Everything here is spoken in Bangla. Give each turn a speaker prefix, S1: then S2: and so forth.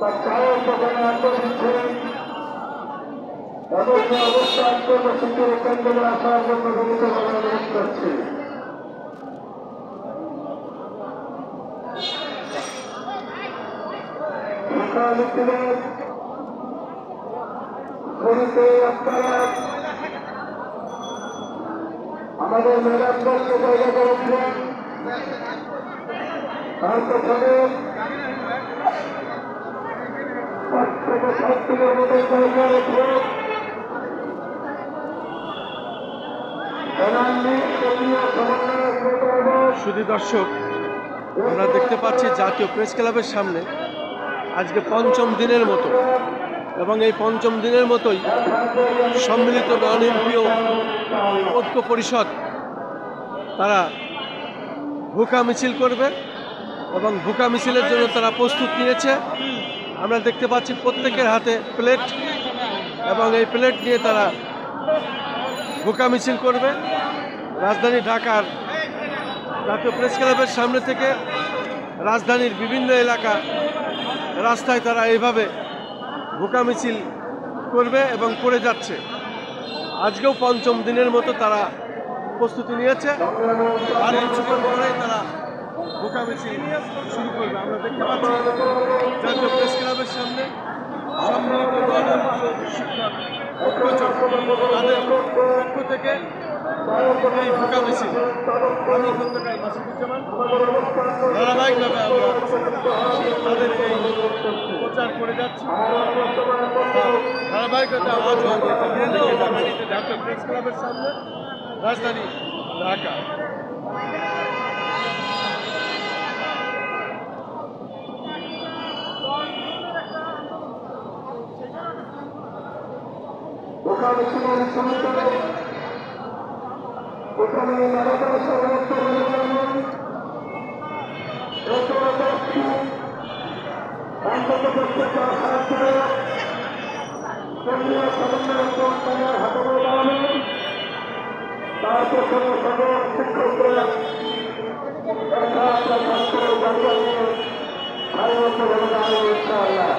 S1: তার চায়ের দোকানে আড্ডা দিচ্ছে এবং অবস্থান কর্মসূচির কেন্দ্রে আসার জন্য বিনীতভাবে অনুরোধ করছি। শিক্ষানীতিদের ঘড়িতে আপনারা আমাদের ম্যাডামদেরকে জায়গা করেছিলেন। তার পেছনে 5 থেকে 7 কিলোমিটার জায়গা রেখে
S2: শুধু দর্শক, আমরা দেখতে পাচ্ছি জাতীয় প্রেস ক্লাবের সামনে আজকে পঞ্চম দিনের মতো, এবং এই পঞ্চম দিনের মতোই সম্মিলিত নন এমপিও ঐক্য পরিষদ তারা ভুকা মিছিল করবে এবং ভুকা মিছিলের জন্য তারা প্রস্তুত নিয়েছে। আমরা দেখতে পাচ্ছি প্রত্যেকের হাতে প্লেট, এবং এই প্লেট নিয়ে তারা ভুকা মিছিল করবে। রাজধানী ঢাকার জাতীয় প্রেস ক্লাবের সামনে থেকে রাজধানীর বিভিন্ন এলাকা রাস্তায় তারা এইভাবে ভুকা মিছিল করবে এবং করে যাচ্ছে। আজকেও পঞ্চম দিনের মতো তারা প্রস্তুতি নিয়েছে, আর কিছুক্ষণ পরেই তারা ভুকা মিছিল শুরু করবে। আমরা দেখতে পাচ্ছি জাতীয় প্রেস ক্লাবের সামনে সম্মিলিত শিক্ষক তাদের পক্ষ থেকে এই ভুকা মিছিল। আমি খন্দকার মাসুদুজ্জামান, ধারাবাহিকভাবে আমরা তাদের এই প্রচার করে যাচ্ছি। ধারাবাহিকতা আজও জাতীয় প্রেস ক্লাবের সামনে, রাজধানী ঢাকা।
S1: এখানে নারীদের সমস্ত তার পেছনে সকল শিক্ষকরা ইনশাআল্লাহ।